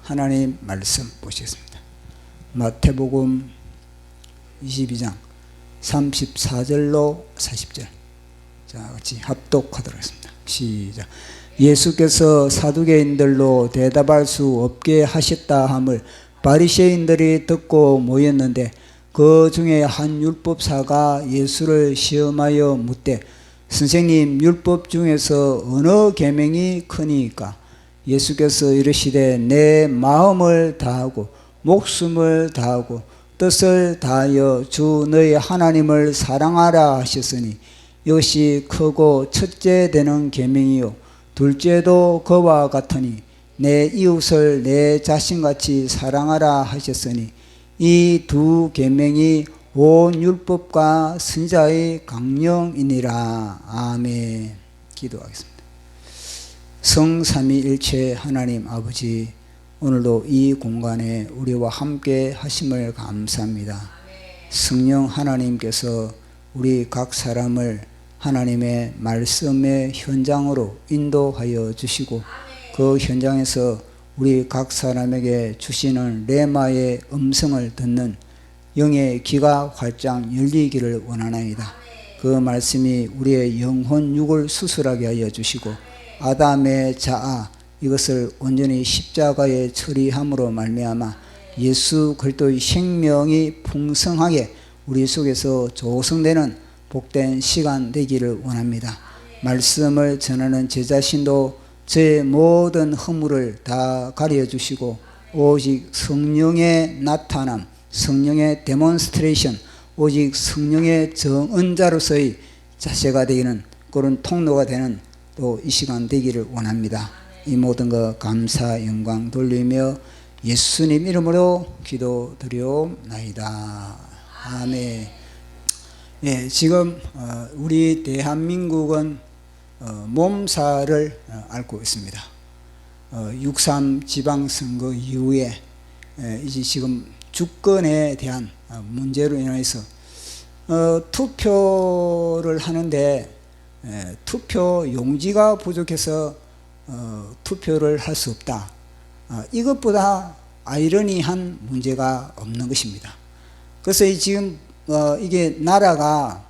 하나님 말씀 보시겠습니다. 마태복음 22장 34절로 40절. 자, 같이 합독하도록 하겠습니다. 시작. 예수께서 사두개인들로 대답할 수 없게 하셨다 함을 바리새인들이 듣고 모였는데, 그 중에 한 율법사가 예수를 시험하여 묻되, 선생님, 율법 중에서 어느 계명이 크니까? 예수께서 이르시되, 내 마음을 다하고 목숨을 다하고 뜻을 다하여 주 너희 하나님을 사랑하라 하셨으니, 이것이 크고 첫째 되는 계명이요 둘째도 그와 같으니, 내 이웃을 내 자신같이 사랑하라 하셨으니, 이 두 계명이 온 율법과 선지자의 강령이니라. 아멘. 기도하겠습니다. 성삼위일체 하나님 아버지, 오늘도 이 공간에 우리와 함께 하심을 감사합니다. 성령 하나님께서 우리 각 사람을 하나님의 말씀의 현장으로 인도하여 주시고, 그 현장에서 우리 각 사람에게 주시는 레마의 음성을 듣는 영의 귀가 활짝 열리기를 원하나이다. 그 말씀이 우리의 영혼 육을 수술하게 하여 주시고, 아담의 자아 이것을 온전히 십자가에 처리함으로 말미암아 예수 그리스도의 생명이 풍성하게 우리 속에서 조성되는 복된 시간 되기를 원합니다. 말씀을 전하는 제 자신도 제 모든 허물을 다 가려 주시고, 오직 성령의 나타남, 성령의 데몬스트레이션, 오직 성령의 정언자로서의 자세가 되기는, 그런 통로가 되는 또 이 시간 되기를 원합니다. 이 모든 것 감사 영광 돌리며 예수님 이름으로 기도드리옵나이다. 아멘. 예, 지금 우리 대한민국은 몸살을 앓고 있습니다. 6.3 지방선거 이후에 이제 지금 주권에 대한 문제로 인해서 투표를 하는데 투표 용지가 부족해서 투표를 할 수 없다. 이것보다 아이러니한 문제가 없는 것입니다. 그래서 지금 이게 나라가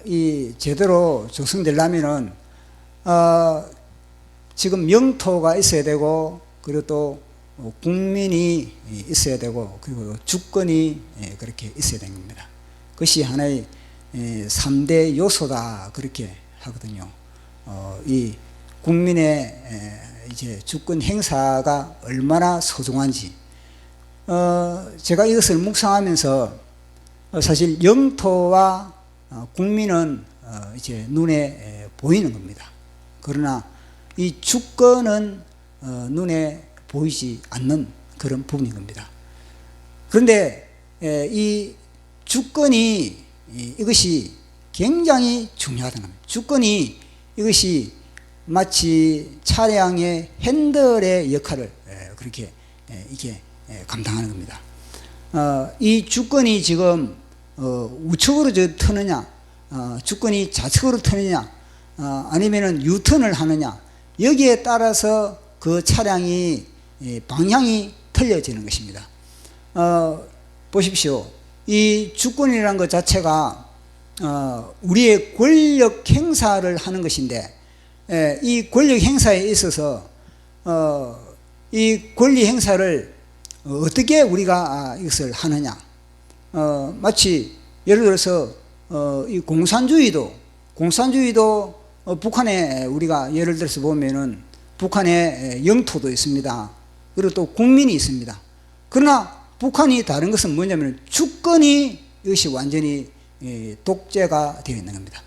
이 제대로 조성되려면은 지금 영토가 있어야 되고, 그리고 또 국민이 있어야 되고, 그리고 주권이 그렇게 있어야 되는 겁니다. 그것이 하나의 3대 요소다, 그렇게 하거든요. 이 국민의 이제 주권 행사가 얼마나 소중한지, 제가 이것을 묵상하면서 사실 영토와 국민은 이제 눈에 보이는 겁니다. 그러나 이 주권은 눈에 보이지 않는 그런 부분인 겁니다. 그런데 이 주권이 이것이 굉장히 중요하다는 겁니다. 주권이 이것이 마치 차량의 핸들의 역할을 그렇게 이게 감당하는 겁니다. 이 주권이 지금 우측으로 트느냐, 주권이 좌측으로 트느냐, 아니면은 유턴을 하느냐, 여기에 따라서 그 차량이 방향이 틀려지는 것입니다. 보십시오. 이 주권이라는 것 자체가 우리의 권력 행사를 하는 것인데, 이 권력 행사에 있어서 이 권리 행사를 어떻게 우리가 이것을 하느냐, 마치 예를 들어서 이 공산주의도 북한에 우리가 예를 들어서 보면은 북한에 영토도 있습니다. 그리고 또 국민이 있습니다. 그러나 북한이 다른 것은 뭐냐면 주권이 이것이 완전히 독재가 되어 있는 겁니다.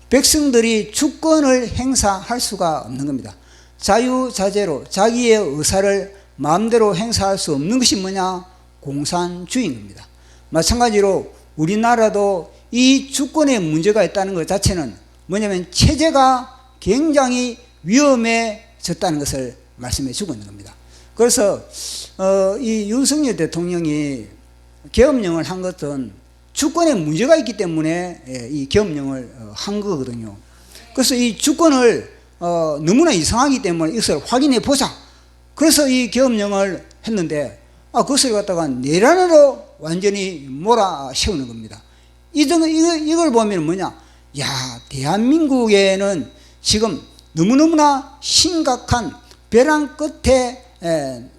백성들이 주권을 행사할 수가 없는 겁니다. 자유자재로 자기의 의사를 마음대로 행사할 수 없는 것이 뭐냐? 공산주의인 겁니다. 마찬가지로 우리나라도 이 주권에 문제가 있다는 것 자체는 뭐냐면 체제가 굉장히 위험해졌다는 것을 말씀해 주고 있는 겁니다. 그래서 이 윤석열 대통령이 계엄령을 한 것은 주권에 문제가 있기 때문에 이 계엄령을 한 거거든요. 그래서 이 주권을 너무나 이상하기 때문에 이것을 확인해 보자. 그래서 이 계엄령을 했는데 그것을 갖다가 내란으로 완전히 몰아세우는 겁니다. 이걸 보면 뭐냐? 야, 대한민국에는 지금 너무너무나 심각한 벼랑 끝에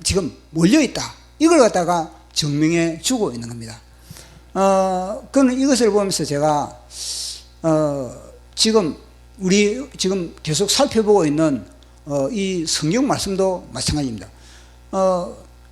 지금 몰려있다. 이걸 갖다가 증명해 주고 있는 겁니다. 그는 이것을 보면서 제가 지금 우리 지금 계속 살펴보고 있는 이 성경 말씀도 마찬가지입니다.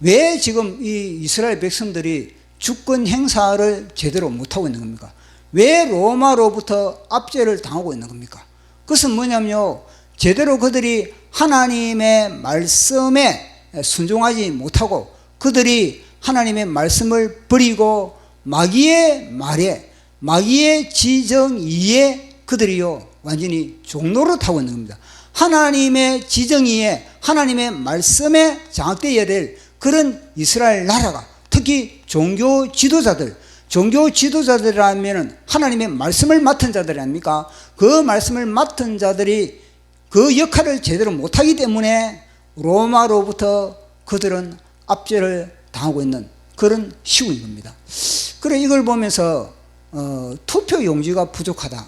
왜 지금 이 이스라엘 백성들이 주권 행사를 제대로 못하고 있는 겁니까? 왜 로마로부터 압제를 당하고 있는 겁니까? 그것은 뭐냐면요, 제대로 그들이 하나님의 말씀에 순종하지 못하고 그들이 하나님의 말씀을 버리고 마귀의 말에, 마귀의 지정의에 그들이요 완전히 종노릇하고 있는 겁니다. 하나님의 지정의에, 하나님의 말씀에 장악되어야 될 그런 이스라엘 나라가, 특히 종교 지도자들이라면 하나님의 말씀을 맡은 자들이 아닙니까? 그 말씀을 맡은 자들이 그 역할을 제대로 못하기 때문에 로마로부터 그들은 압제를 당하고 있는 그런 시국인 겁니다. 그래, 이걸 보면서 투표 용지가 부족하다.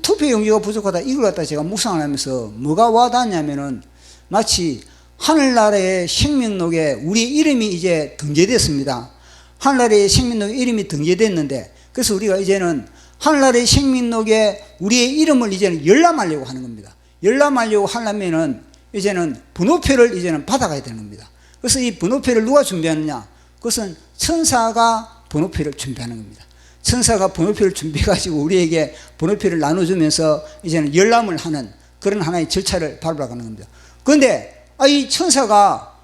투표 용지가 부족하다. 이걸 갖다 제가 묵상을 하면서 뭐가 와닿냐면은 마치 하늘나라의 생명록에 우리 이름이 이제 등재됐습니다. 하늘나라의 생명록에 이름이 등재됐는데, 그래서 우리가 이제는 하늘나라의 생명록에 우리의 이름을 이제는 열람하려고 하는 겁니다. 열람하려고 하려면은 이제는 번호표를 이제는 받아가야 되는 겁니다. 그래서 이 번호표를 누가 준비하느냐? 그것은 천사가 번호표를 준비하는 겁니다. 천사가 번호표를 준비해가지고 우리에게 번호표를 나눠주면서 이제는 열람을 하는 그런 하나의 절차를 밟아가는 겁니다. 그런데 이 천사가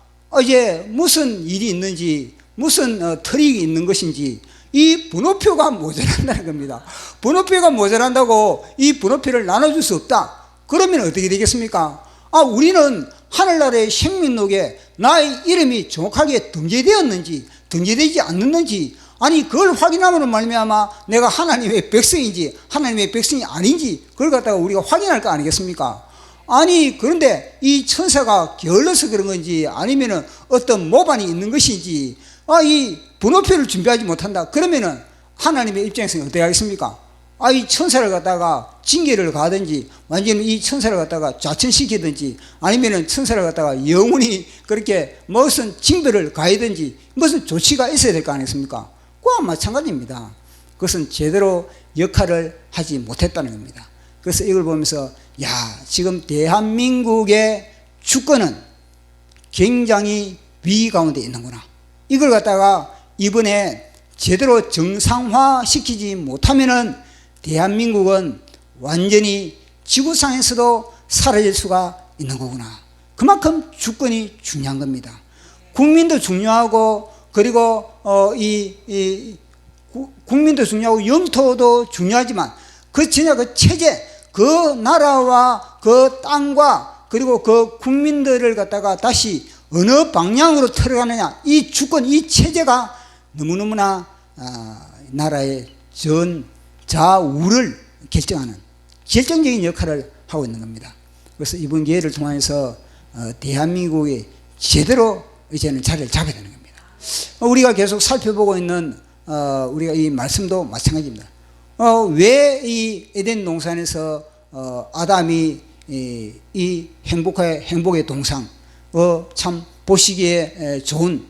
이제 무슨 일이 있는지, 무슨 트릭이 있는 것인지 이 번호표가 모자란다는 겁니다. 번호표가 모자란다고 이 번호표를 나눠줄 수 없다. 그러면 어떻게 되겠습니까? 우리는 하늘나라의 생명록에 나의 이름이 정확하게 등재되었는지 등재되지 않는지, 아니 그걸 확인하면 말미암아 내가 하나님의 백성인지 하나님의 백성이 아닌지 그걸 갖다가 우리가 확인할 거 아니겠습니까? 아니 그런데 이 천사가 게을러서 그런 건지 아니면은 어떤 모반이 있는 것인지 이 번호표를 준비하지 못한다. 그러면은 하나님의 입장에서는 어떻게 하겠습니까? 이 천사를 갖다가 징계를 가든지 완전히 이 천사를 갖다가 좌천시키든지 아니면은 천사를 갖다가 영원히 그렇게 무슨 징벌을 가하든지 무슨 조치가 있어야 될 거 아니겠습니까? 그와 마찬가지입니다. 그것은 제대로 역할을 하지 못했다는 겁니다. 그래서 이걸 보면서 지금 대한민국의 주권은 굉장히 위기 가운데 있는구나. 이걸 갖다가 이번에 제대로 정상화시키지 못하면은 대한민국은 완전히 지구상에서도 사라질 수가 있는 거구나. 그만큼 주권이 중요한 겁니다. 국민도 중요하고 그리고 국민도 중요하고 영토도 중요하지만 그 체제, 그 나라와 그 땅과 그리고 그 국민들을 갖다가 다시 어느 방향으로 틀어가느냐, 이 주권, 이 체제가 너무너무나 나라의 전자우를 결정하는 결정적인 역할을 하고 있는 겁니다. 그래서 이번 기회를 통해서 대한민국이 제대로 이제는 자리를 잡아야 되는 겁니다. 우리가 계속 살펴보고 있는 우리가 이 말씀도 마찬가지입니다. 왜 이 에덴 동산에서 아담이 이 행복의 동상, 참 보시기에 좋은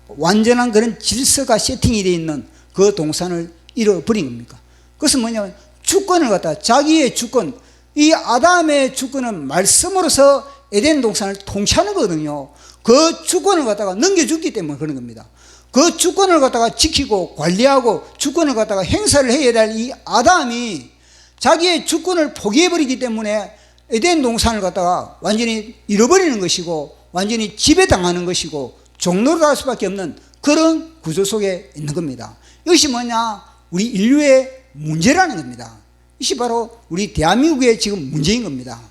완전한 그런 질서가 세팅이 되어 있는 그 동산을 잃어버린 겁니까? 그것은 뭐냐면 주권을 갖다, 자기의 주권, 이 아담의 주권은 말씀으로서 에덴 동산을 통치하는 거거든요. 그 주권을 갖다가 넘겨줬기 때문에 그런 겁니다. 그 주권을 갖다가 지키고 관리하고 주권을 갖다가 행사를 해야 될 이 아담이 자기의 주권을 포기해버리기 때문에 에덴 동산을 갖다가 완전히 잃어버리는 것이고 완전히 지배당하는 것이고 종로를 할 수밖에 없는 그런 구조 속에 있는 겁니다. 이것이 뭐냐? 우리 인류의 문제라는 겁니다. 이것이 바로 우리 대한민국의 지금 문제인 겁니다.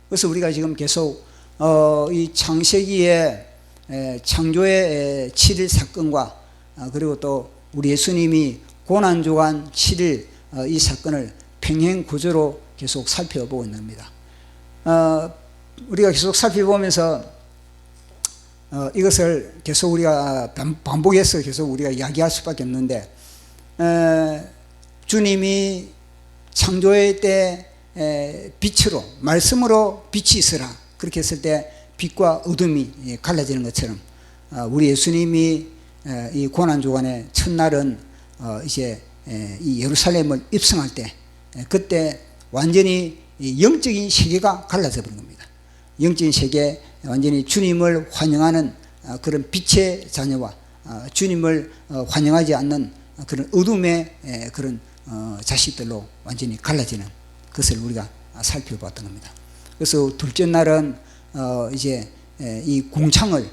그래서 우리가 지금 계속 이 창세기의 창조의 7일 사건과 그리고 또 우리 예수님이 고난주간 7일 이 사건을 평행 구조로 계속 살펴보고 있는 겁니다. 우리가 계속 살펴보면서 이것을 계속 우리가 반복해서 계속 우리가 이야기할 수밖에 없는데, 주님이 창조의 때 빛으로, 말씀으로 빛이 있으라 그렇게 했을 때 빛과 어둠이 갈라지는 것처럼, 우리 예수님이 이 고난주간의 첫날은 이제 이 예루살렘을 입성할 때, 그때 완전히 영적인 세계가 갈라져 버린 겁니다. 영적인 세계, 완전히 주님을 환영하는 그런 빛의 자녀와 주님을 환영하지 않는 그런 어둠의 그런 자식들로 완전히 갈라지는 것을 우리가 살펴봤던 겁니다. 그래서 둘째 날은 이제 이 공창을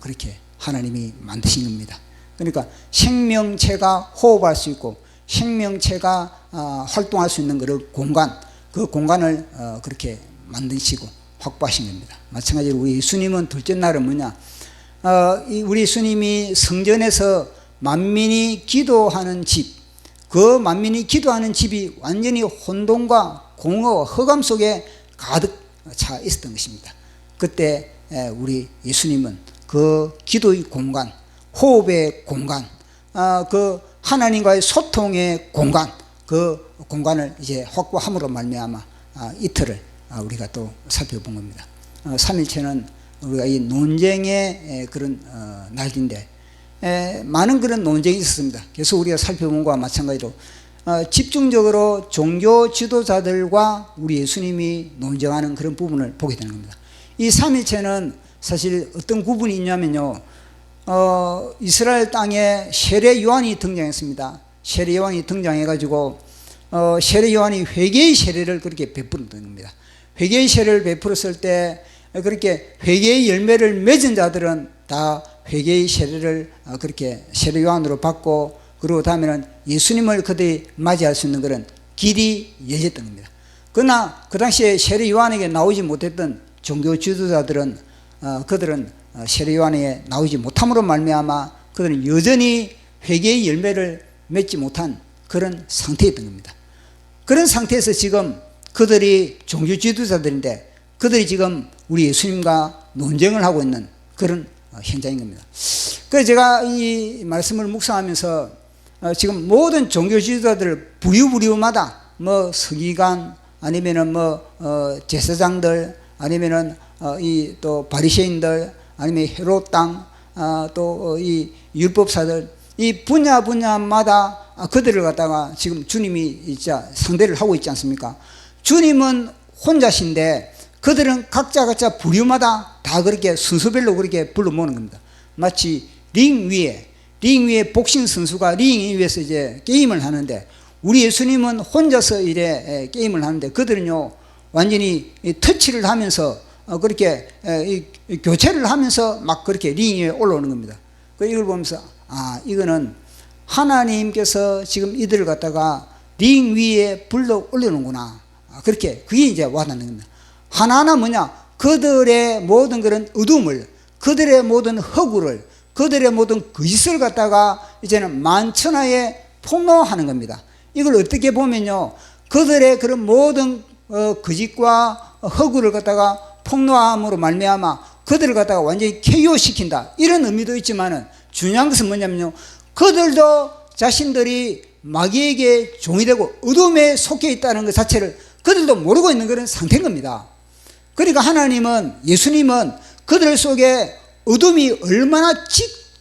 그렇게 하나님이 만드신 겁니다. 그러니까 생명체가 호흡할 수 있고 생명체가 활동할 수 있는 그런 공간, 그 공간을 그렇게 만드시고 확보하신 겁니다. 마찬가지로 우리 예수님은 둘째 날은 뭐냐, 우리 예수님이 성전에서 만민이 기도하는 집, 그 만민이 기도하는 집이 완전히 혼돈과 공허와 흑암 속에 가득 차 있었던 것입니다. 그때 우리 예수님은 그 기도의 공간, 호흡의 공간, 그 하나님과의 소통의 공간, 그 공간을 이제 확보함으로 말미암아 이틀을 우리가 또 살펴본 겁니다. 3일째는 우리가 이 논쟁의 그런 날인데, 많은 그런 논쟁이 있었습니다. 계속 우리가 살펴본 것과 마찬가지로 집중적으로 종교 지도자들과 우리 예수님이 논쟁하는 그런 부분을 보게 되는 겁니다. 이 3일째는 사실 어떤 구분이 있냐면요, 이스라엘 땅에 세례 요한이 등장했습니다. 세례 요한이 등장해가지고 세례 요한이 회개의 세례를 그렇게 베풀었던 겁니다. 회개의 세례를 베풀었을 때 그렇게 회개의 열매를 맺은 자들은 다 회개의 세례를 그렇게 세례 요한으로 받고, 그리고 다음에는 예수님을 그들이 맞이할 수 있는 그런 길이 열렸던 겁니다. 그러나 그 당시에 세례 요한에게 나오지 못했던 종교 지도자들은 그들은 세례 요한에게 나오지 못함으로 말미암아 그들은 여전히 회개의 열매를 맺지 못한 그런 상태였던 겁니다. 그런 상태에서 지금 그들이 종교 지도자들인데 그들이 지금 우리 예수님과 논쟁을 하고 있는 그런 현장인 겁니다. 그래서 제가 이 말씀을 묵상하면서 지금 모든 종교 지도자들 부류부류마다 뭐 서기관 아니면은 뭐 제사장들 아니면은 이 또 바리새인들 아니면 헤롯 땅 또 이 율법사들, 이 분야마다 그들을 갖다가 지금 주님이 진짜 상대를 하고 있지 않습니까? 주님은 혼자신데 그들은 각자 부류마다 다 그렇게 순서별로 그렇게 불러 모으는 겁니다. 마치 링 위에 복싱 선수가 링 위에서 이제 게임을 하는데, 우리 예수님은 혼자서 이래 게임을 하는데 그들은요 완전히 터치를 하면서 그렇게 교체를 하면서 막 그렇게 링 위에 올라오는 겁니다. 이걸 보면서 이거는 하나님께서 지금 이들을 갖다가 링 위에 불러 올려놓는구나, 그렇게 그게 이제 와닿는 겁니다. 하나하나 뭐냐, 그들의 모든 그런 어둠을, 그들의 모든 허구를, 그들의 모든 거짓을 갖다가 이제는 만천하에 폭로하는 겁니다. 이걸 어떻게 보면요, 그들의 그런 모든 거짓과 허구를 갖다가 폭로함으로 말미암아 그들을 갖다가 완전히 KO시킨다, 이런 의미도 있지만은 중요한 것은 뭐냐면요, 그들도 자신들이 마귀에게 종이 되고 어둠에 속해 있다는 것 자체를 그들도 모르고 있는 그런 상태인 겁니다. 그러니까 하나님은, 예수님은 그들 속에 어둠이 얼마나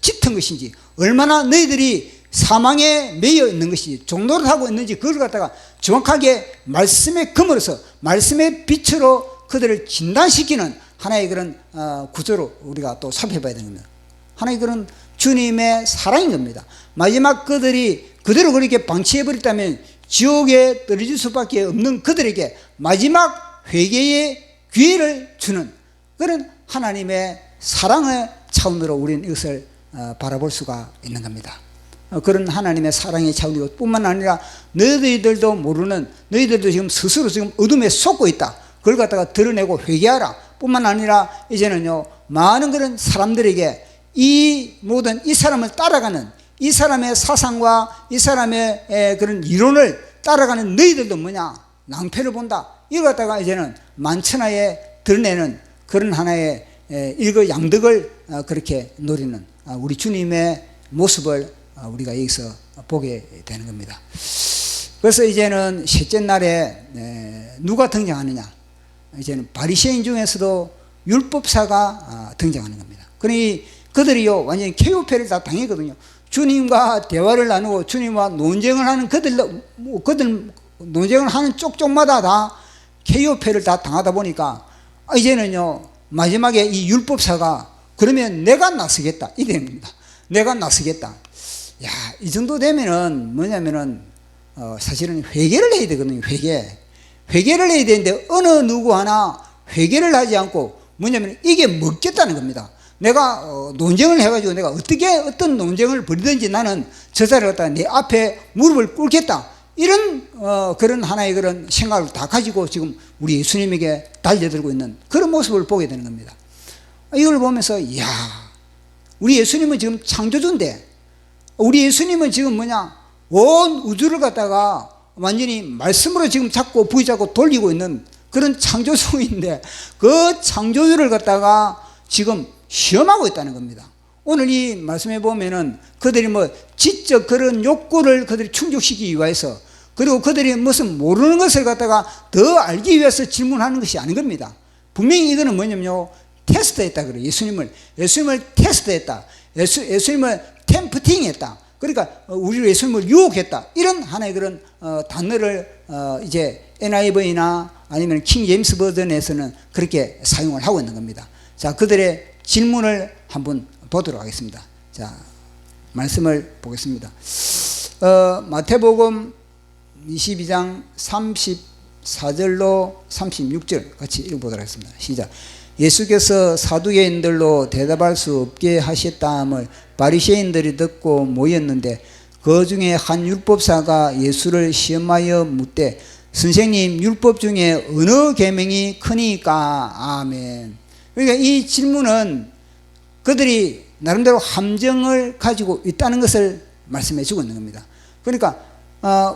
짙은 것인지, 얼마나 너희들이 사망에 매여 있는 것인지, 종노릇하고 있는지 그걸 갖다가 정확하게 말씀의 검으로서, 말씀의 빛으로 그들을 진단시키는 하나의 그런 구조로 우리가 또 살펴봐야 되는 겁니다. 하나의 그런 주님의 사랑인 겁니다. 마지막 그들이 그대로 그렇게 방치해버렸다면 지옥에 떨어질 수밖에 없는 그들에게 마지막 회개의 기회를 주는 그런 하나님의 사랑의 차원으로 우리는 이것을 바라볼 수가 있는 겁니다. 그런 하나님의 사랑의 차원이고, 뿐만 아니라 너희들도 모르는, 너희들도 지금 스스로 지금 어둠에 속고 있다, 그걸 갖다가 드러내고 회개하라. 뿐만 아니라 이제는요 많은 그런 사람들에게 이 모든 이 사람을 따라가는, 이 사람의 사상과 이 사람의 그런 이론을 따라가는 너희들도 뭐냐, 낭패를 본다, 이걸 갖다가 이제는 만천하에 드러내는 그런 하나의 일거양득을 그렇게 누리는 우리 주님의 모습을 우리가 여기서 보게 되는 겁니다. 그래서 이제는 셋째 날에 누가 등장하느냐? 이제는 바리새인 중에서도 율법사가 등장하는 겁니다. 그러니 그들이요 완전히 케요패를 다 당했거든요. 주님과 대화를 나누고 주님과 논쟁을 하는 그들 논쟁을 하는 쪽쪽마다 다 케요패를 다 당하다 보니까 이제는요 마지막에 이 율법사가 그러면 내가 나서겠다 이 됩니다. 내가 나서겠다. 야, 이 정도 되면은 뭐냐면은 사실은 회개를 해야 되거든요. 회개를 해야 되는데 어느 누구 하나 회개를 하지 않고 뭐냐면 이게 먹겠다는 겁니다. 내가 논쟁을 해가지고 내가 어떤 논쟁을 벌이든지 나는 저 자리를 갖다가 내 앞에 무릎을 꿇겠다. 이런 그런 하나의 그런 생각을 다 가지고 지금 우리 예수님에게 달려들고 있는 그런 모습을 보게 되는 겁니다. 이걸 보면서 이야, 우리 예수님은 지금 창조주인데 우리 예수님은 지금 뭐냐 온 우주를 갖다가 완전히 말씀으로 지금 잡고 부여잡고 돌리고 있는 그런 창조주인데 그 창조주를 갖다가 지금 시험하고 있다는 겁니다. 오늘 이 말씀에 보면은 그들이 뭐 지적 그런 욕구를 그들이 충족시키기 위해서 그리고 그들이 무슨 모르는 것을 갖다가 더 알기 위해서 질문하는 것이 아닌 겁니다. 분명히 이거는 뭐냐면요 테스트했다 그래요. 예수님을 테스트했다. 예수님을 템프팅했다. 그러니까 우리 예수님을 유혹했다. 이런 하나의 그런 단어를 이제 NIV나 아니면 킹 제임스 버전에서는 그렇게 사용을 하고 있는 겁니다. 자, 그들의 질문을 한번 보도록 하겠습니다. 자, 말씀을 보겠습니다. 마태복음 22장 34절로 36절 같이 읽어보도록 하겠습니다. 시작. 예수께서 사두개인들로 대답할 수 없게 하셨다함을 바리새인들이 듣고 모였는데 그 중에 한 율법사가 예수를 시험하여 묻되 선생님 율법 중에 어느 계명이 크니까? 아멘. 그러니까 이 질문은 그들이 나름대로 함정을 가지고 있다는 것을 말씀해 주고 있는 겁니다. 그러니까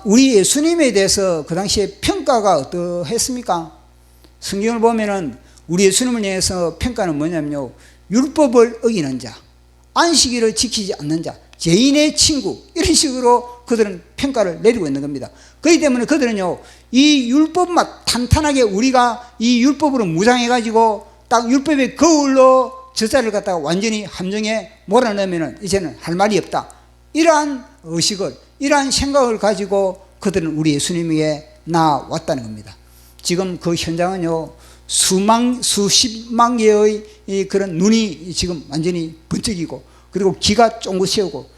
우리 예수님에 대해서 그 당시에 평가가 어떠했습니까? 성경을 보면은 우리 예수님을 향해서 평가는 뭐냐면요 율법을 어기는 자, 안식일을 지키지 않는 자, 죄인의 친구 이런 식으로 그들은 평가를 내리고 있는 겁니다. 그렇기 때문에 그들은요 이 율법만 탄탄하게 우리가 이 율법으로 무장해 가지고 딱 율법의 거울로 저자를 갖다가 완전히 함정에 몰아넣으면 이제는 할 말이 없다. 이러한 의식을 이러한 생각을 가지고 그들은 우리 예수님에게 나왔다는 겁니다. 지금 그 현장은요 수십만 개의 그런 눈이 지금 완전히 번쩍이고 그리고 기가 쫑긋 세우고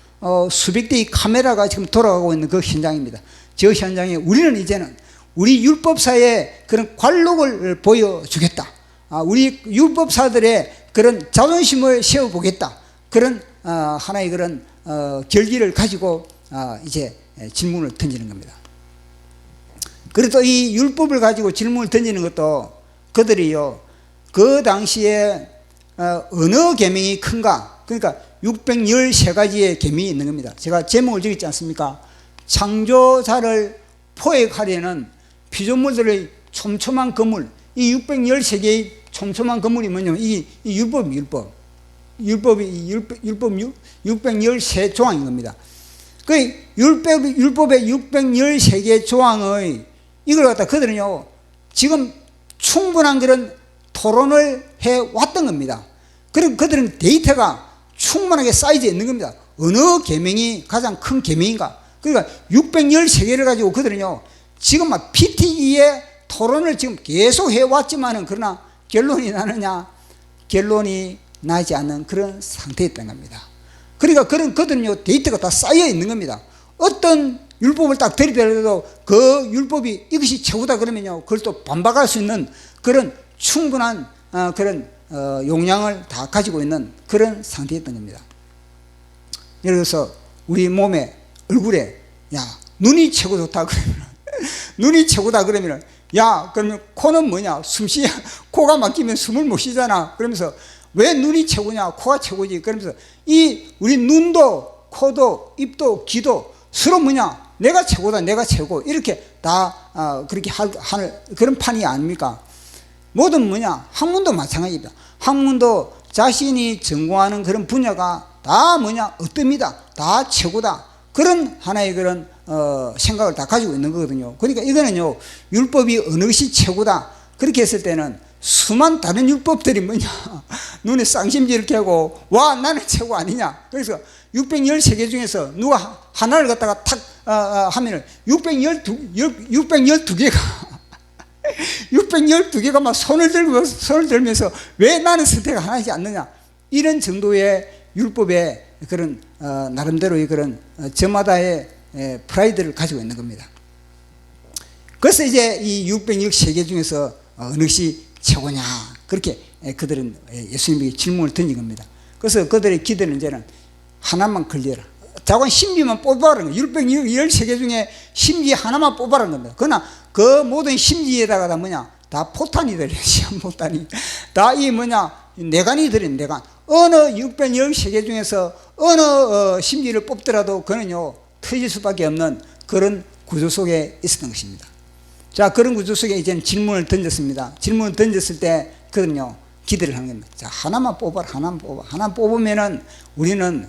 수백 대의 카메라가 지금 돌아가고 있는 그 현장입니다. 저 현장에 우리는 이제는 우리 율법사의 그런 관록을 보여주겠다. 우리 율법사들의 그런 자존심을 세워보겠다. 그런 하나의 그런 결기를 가지고 이제 질문을 던지는 겁니다. 그래도 이 율법을 가지고 질문을 던지는 것도 그들이요 그 당시에 어느 계명이 큰가? 그러니까 613가지의 계명이 있는 겁니다. 제가 제목을 적었지 않습니까? 창조자를 포획하려는 피조물들의 촘촘한 건물, 이 613개의 촘촘한 건물이 뭐냐면 이 율법이 613조항인 겁니다. 그 율법의 613개 조항의 이걸 갖다 그들은요 지금 충분한 그런 토론을 해왔던 겁니다. 그리고 그들은 데이터가 충분하게 쌓여져 있는 겁니다. 어느 계명이 가장 큰 계명인가? 그러니까 613개를 가지고 그들은요 지금 막 PTE의 토론을 지금 계속 해왔지만은 그러나 결론이 나느냐? 결론이 나지 않는 그런 상태였던 겁니다. 그러니까 그들은요 데이터가 다 쌓여 있는 겁니다. 어떤 율법을 딱 들이대도 그 율법이 이것이 최고다 그러면요 그걸 또 반박할 수 있는 그런 충분한 그런 용량을 다 가지고 있는 그런 상태였던 겁니다. 예를 들어서 우리 몸에 얼굴에 야 눈이 최고 좋다 그러면 눈이 최고다 그러면 야 그러면 코는 뭐냐 숨쉬야 코가 막히면 숨을 못 쉬잖아. 그러면서 왜 눈이 최고냐 코가 최고지. 그러면서 이 우리 눈도 코도 입도 귀도 서로 뭐냐 내가 최고다 내가 최고 이렇게 다 그렇게 하는 그런 판이 아닙니까? 모든 뭐냐? 학문도 마찬가지입니다. 학문도 자신이 전공하는 그런 분야가 다 뭐냐? 어떻습니다. 다 최고다. 그런 하나의 그런 생각을 다 가지고 있는 거거든요. 그러니까 이거는요, 율법이 어느 것이 최고다. 그렇게 했을 때는 수많은 다른 율법들이 뭐냐? 눈에 쌍심지를 깨고, 와, 나는 최고 아니냐? 그래서 613개 중에서 누가 하나를 갖다가 탁 하면은 612개가 612개가 막 손을 들면서 왜 나는 선택을 하지 않느냐? 이런 정도의 율법의 그런 나름대로의 그런 저마다의 프라이드를 가지고 있는 겁니다. 그래서 이제 이 613개 중에서 어느 것이 최고냐? 그렇게 그들은 예수님에게 질문을 던진 겁니다. 그래서 그들의 기대는 이제는 하나만 걸려라. 자관 심지만 뽑아라는 거예요. 613개 중에 심지 하나만 뽑아라는 겁니다. 그러나 그 모든 심지에다가 다 뭐냐? 다 포탄이 들어요. 시험 포탄이. 다 이 뭐냐? 내관이 들어요. 내관. 어느 613개 중에서 어느 심지를 뽑더라도 그는요, 터질 수밖에 없는 그런 구조 속에 있었던 것입니다. 자, 그런 구조 속에 이제는 질문을 던졌습니다. 질문을 던졌을 때 그는요, 기대를 하는 겁니다. 자, 하나만 뽑아라. 하나만 뽑아. 하나 뽑으면은 우리는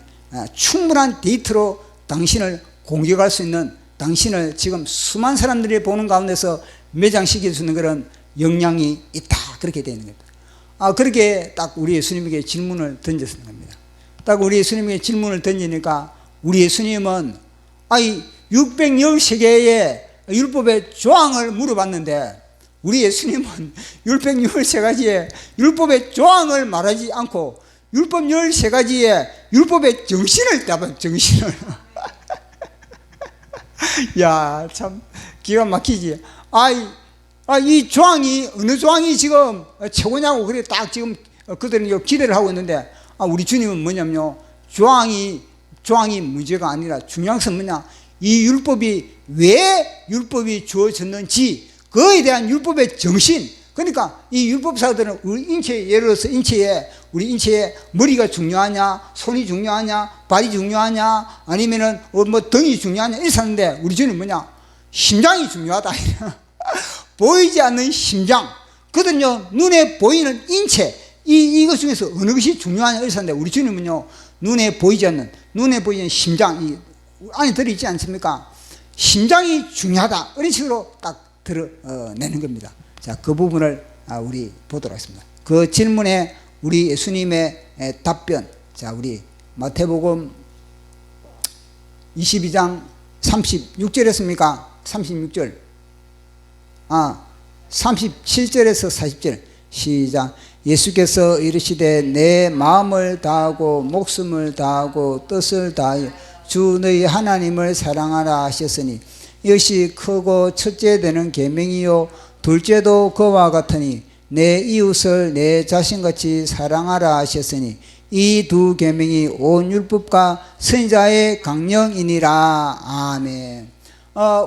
충분한 데이터로 당신을 공격할 수 있는, 당신을 지금 수많은 사람들이 보는 가운데서 매장시킬 수 있는 그런 역량이 있다. 그렇게 되어 있는 겁니다. 그렇게 딱 우리 예수님에게 질문을 던졌는 겁니다. 딱 우리 예수님에게 질문을 던지니까 우리 예수님은 613개의 율법의 조항을 물어봤는데 우리 예수님은 613가지의 율법의 조항을 말하지 않고 율법 13가지의 율법의 정신을 따봐, 정신을. 야, 참 기가 막히지. 이 조항이 어느 조항이 지금 최고냐고 그래 딱 지금 그들은 기대를 하고 있는데 우리 주님은 뭐냐면요, 조항이 문제가 아니라 중요한 것은 뭐냐, 이 율법이 왜 율법이 주어졌는지 그에 대한 율법의 정신. 그러니까 이 율법사들은 우리 인체, 예를 들어서 우리 인체에 머리가 중요하냐, 손이 중요하냐, 발이 중요하냐, 아니면은 뭐 등이 중요하냐 이랬었는데 우리 주님은 뭐냐, 심장이 중요하다. 보이지 않는 심장. 그거든요, 눈에 보이는 인체. 이것 중에서 어느 것이 중요하냐 이랬었는데 우리 주님은요, 눈에 보이지 않는 심장, 이 안에 들어있지 않습니까? 심장이 중요하다. 이런 식으로 딱 드러내는 겁니다. 자, 그 부분을 우리 보도록 하겠습니다. 그 질문에 우리 예수님의 답변. 자, 우리 마태복음 22장 36절이었습니까? 36절. 37절에서 40절. 시작. 예수께서 이르시되 내 마음을 다하고 목숨을 다하고 뜻을 다하여 주 너희 하나님을 사랑하라 하셨으니 이것이 크고 첫째 되는 계명이요 둘째도 그와 같으니 내 이웃을 내 자신같이 사랑하라 하셨으니 이 두 계명이 온 율법과 선지자의 강령이니라. 아멘.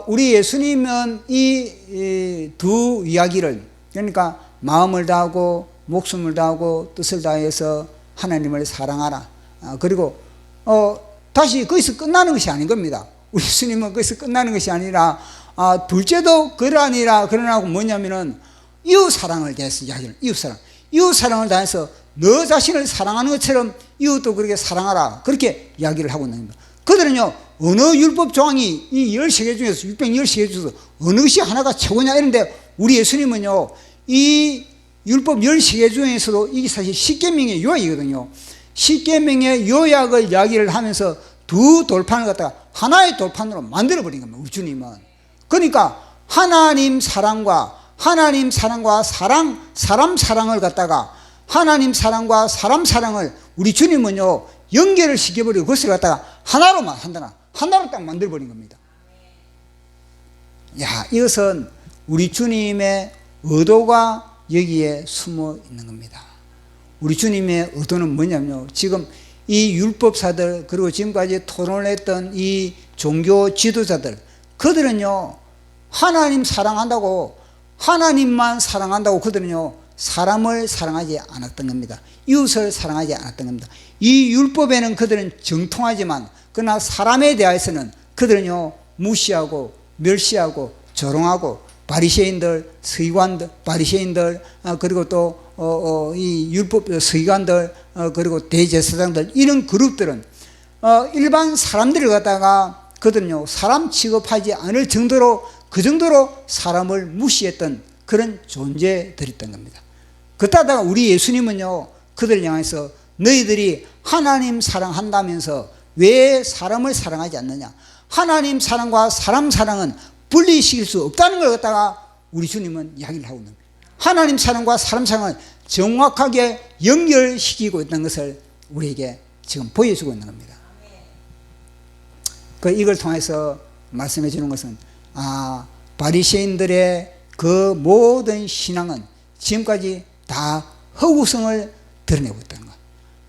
우리 예수님은 이 두 이야기를, 그러니까 마음을 다하고 목숨을 다하고 뜻을 다해서 하나님을 사랑하라. 그리고 다시 거기서 끝나는 것이 아닌 겁니다. 우리 예수님은 거기서 끝나는 것이 아니라 둘째도 그러하니라. 그러나 뭐냐면은 이웃 사랑을 대해서 이야기를, 이웃 사랑을 다해서 너 자신을 사랑하는 것처럼 이웃도 그렇게 사랑하라. 그렇게 이야기를 하고 있는 겁니다. 그들은요, 어느 율법 조항이 이 13개 중에서 613개 중에서 어느 것이 하나가 최고냐 이런데 우리 예수님은요, 이 율법 13개 중에서도 이게 사실 십계명의 요약이거든요. 십계명의 요약을 이야기를 하면서 두 돌판을 갖다가 하나의 돌판으로 만들어버린 겁니다. 우리 주님은. 그러니까 하나님 사랑과 사람 사랑을 갖다가 하나님 사랑과 사람 사랑을 우리 주님은요, 연결을 시켜버리고 그것을 갖다가 하나로만 하나로 딱 만들어버린 겁니다. 야, 이것은 우리 주님의 의도가 여기에 숨어 있는 겁니다. 우리 주님의 의도는 뭐냐면요, 지금 이 율법사들 그리고 지금까지 토론을 했던 이 종교 지도자들, 그들은요, 하나님 사랑한다고, 하나님만 사랑한다고 그들은요, 사람을 사랑하지 않았던 겁니다. 이웃을 사랑하지 않았던 겁니다. 이 율법에는 그들은 정통하지만 그러나 사람에 대해서는 그들은요, 무시하고 멸시하고 조롱하고 바리새인들, 서기관들, 바리새인들, 그리고 또 이 율법 서기관들, 그리고 대제사장들, 이런 그룹들은 일반 사람들을 갖다가 그들은요 사람 취급하지 않을 정도로, 그 정도로 사람을 무시했던 그런 존재들이었던 겁니다. 그따다가 우리 예수님은요 그들을 향해서 너희들이 하나님 사랑한다면서 왜 사람을 사랑하지 않느냐, 하나님 사랑과 사람 사랑은 분리시킬 수 없다는 걸 갖다가 우리 주님은 이야기를 하고 있는 거예요. 하나님 사랑과 사람 사랑을 정확하게 연결시키고 있다는 것을 우리에게 지금 보여주고 있는 겁니다. 이걸 통해서 말씀해 주는 것은 바리새인들의 그 모든 신앙은 지금까지 다 허구성을 드러내고 있다는 거예요.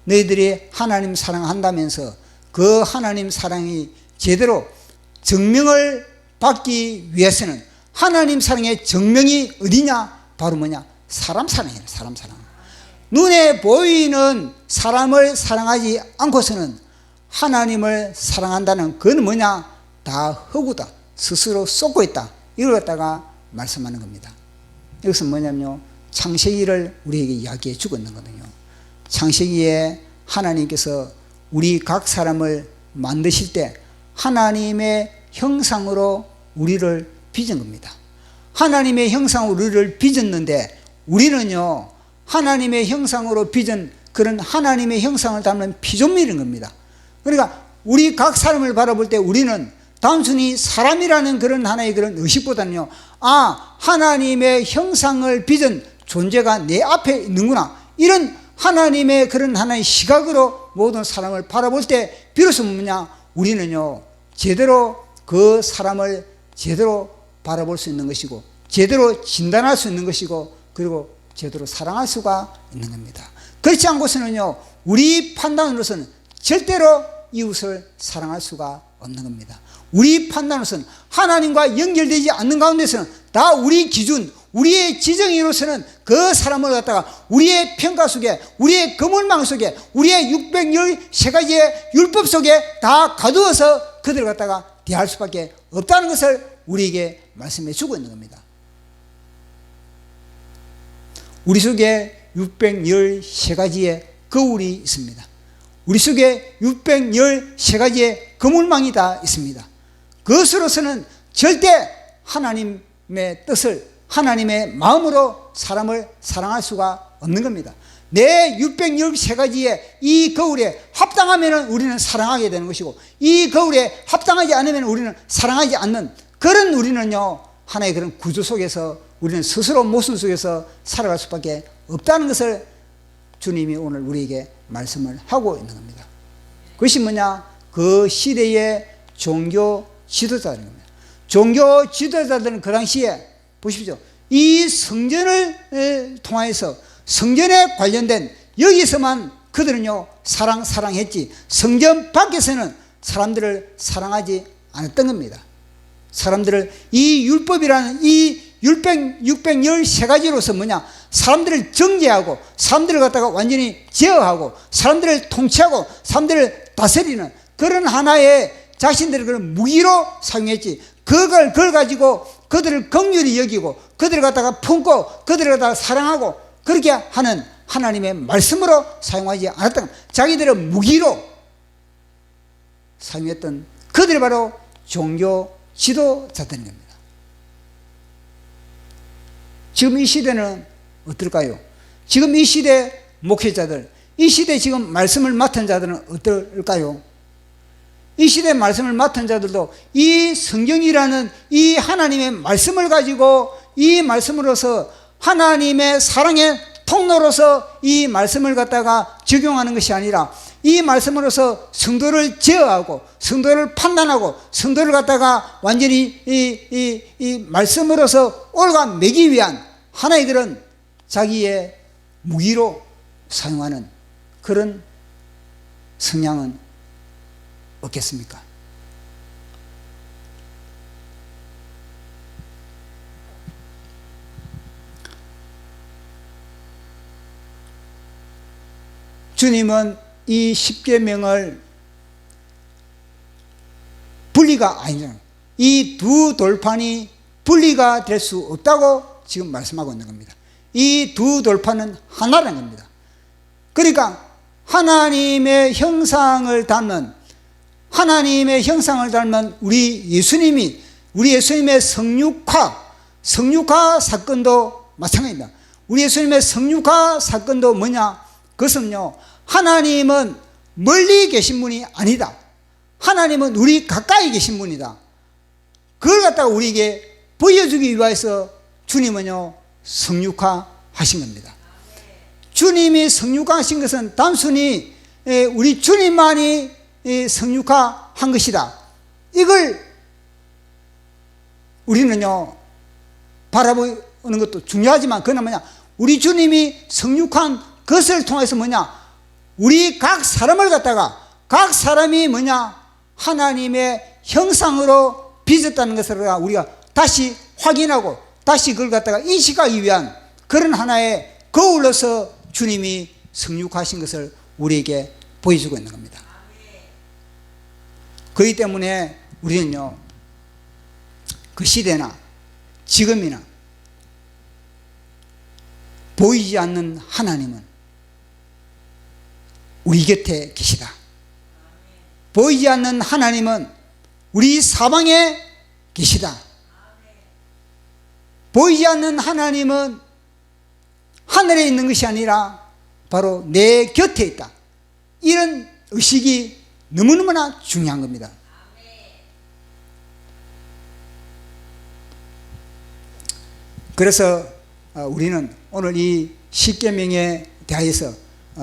너희들이 하나님 사랑한다면서 그 하나님 사랑이 제대로 증명을 받기 위해서는 하나님 사랑의 증명이 어디냐? 바로 뭐냐? 사람 사랑이에요. 사람 사랑. 눈에 보이는 사람을 사랑하지 않고서는 하나님을 사랑한다는 그건 뭐냐? 다 허구다. 스스로 쏟고 있다. 이걸 갖다가 말씀하는 겁니다. 이것은 뭐냐면요, 창세기를 우리에게 이야기해 주고 있는 거거든요. 창세기에 하나님께서 우리 각 사람을 만드실 때 하나님의 형상으로 우리를 빚은 겁니다. 하나님의 형상으로 우리를 빚었는데 우리는요 하나님의 형상으로 빚은 그런 하나님의 형상을 담는 피조물인 겁니다. 그러니까 우리 각 사람을 바라볼 때 우리는 단순히 사람이라는 그런 하나의 그런 의식보다는요, 하나님의 형상을 빚은 존재가 내 앞에 있는구나, 이런 하나님의 그런 하나의 시각으로 모든 사람을 바라볼 때 비로소 뭐냐, 우리는요 제대로 그 사람을 제대로 바라볼 수 있는 것이고, 제대로 진단할 수 있는 것이고, 그리고 제대로 사랑할 수가 있는 겁니다. 그렇지 않고서는요 우리 판단으로서는 절대로 이웃을 사랑할 수가 없는 겁니다. 우리 판단으로서는 하나님과 연결되지 않는 가운데서는 다 우리 기준, 우리의 지정으로서는 그 사람을 갖다가 우리의 평가 속에, 우리의 거물망 속에, 우리의 613가지의 율법 속에 다 가두어서 그들을 갖다가 대할 수밖에 없다는 것을 우리에게 말씀해 주고 있는 겁니다. 우리 속에 613가지의 거울이 있습니다. 우리 속에 613가지의 거물망이 다 있습니다. 그것으로서는 절대 하나님의 뜻을, 하나님의 마음으로 사람을 사랑할 수가 없는 겁니다. 내 613가지의 이 거울에 합당하면 우리는 사랑하게 되는 것이고, 이 거울에 합당하지 않으면 우리는 사랑하지 않는 그런, 우리는요 하나의 그런 구조 속에서 우리는 스스로 모순 속에서 살아갈 수밖에 없다는 것을 주님이 오늘 우리에게 말씀을 하고 있는 겁니다. 그것이 뭐냐? 그 시대의 종교 지도자들인 겁니다. 종교 지도자들은 그 당시에 보십시오, 이 성전을 통하여서 성전에 관련된 여기서만 그들은요 사랑했지, 성전 밖에서는 사람들을 사랑하지 않았던 겁니다. 사람들을 이 율법이라는 이 613가지로서 뭐냐, 사람들을 정죄하고 사람들을 갖다가 완전히 제어하고 사람들을 통치하고 사람들을 다스리는 그런 하나의 자신들의 그런 무기로 사용했지, 그걸 가지고 그들을 긍휼히 여기고 그들을 갖다가 품고 그들을 갖다가 사랑하고 그렇게 하는 하나님의 말씀으로 사용하지 않았던, 자기들의 무기로 사용했던 그들이 바로 종교 지도자들인 겁니다. 지금 이 시대는 어떨까요? 지금 이 시대 목회자들, 이 시대 지금 말씀을 맡은 자들은 어떨까요? 이 시대 말씀을 맡은 자들도 이 성경이라는 이 하나님의 말씀을 가지고 이 말씀으로서 하나님의 사랑의 통로로서 이 말씀을 갖다가 적용하는 것이 아니라 이 말씀으로서 성도를 제어하고 성도를 판단하고 성도를 갖다가 완전히 이 말씀으로서 올가매기 위한 하나의 그런 자기의 무기로 사용하는 그런 성향은 없겠습니까? 주님은 이 십계명을 분리가 아니잖아요. 이 두 돌판이 분리가 될 수 없다고 지금 말씀하고 있는 겁니다. 이 두 돌파는 하나라는 겁니다. 그러니까 하나님의 형상을 닮은 우리 예수님의 성육화 사건도 마찬가지입니다. 우리 예수님의 성육화 사건도 뭐냐? 그것은요, 하나님은 멀리 계신 분이 아니다. 하나님은 우리 가까이 계신 분이다. 그걸 갖다가 우리에게 보여주기 위해서 주님은요, 성육화 하신 겁니다. 주님이 성육화 하신 것은 단순히 우리 주님만이 성육화 한 것이다. 이걸 우리는요, 바라보는 것도 중요하지만, 그러나 뭐냐, 우리 주님이 성육한 것을 통해서 뭐냐, 우리 각 사람을 갖다가, 각 사람이 뭐냐, 하나님의 형상으로 빚었다는 것을 우리가 다시 확인하고 다시 그걸 갖다가 인식하기 위한 그런 하나의 거울로서 주님이 성육하신 것을 우리에게 보여주고 있는 겁니다. 그렇기 때문에 우리는요, 그 시대나 지금이나 보이지 않는 하나님은 우리 곁에 계시다. 보이지 않는 하나님은 우리 사방에 계시다. 보이지 않는 하나님은 하늘에 있는 것이 아니라 바로 내 곁에 있다. 이런 의식이 너무너무나 중요한 겁니다. 그래서 우리는 오늘 이 십계명에 대하여서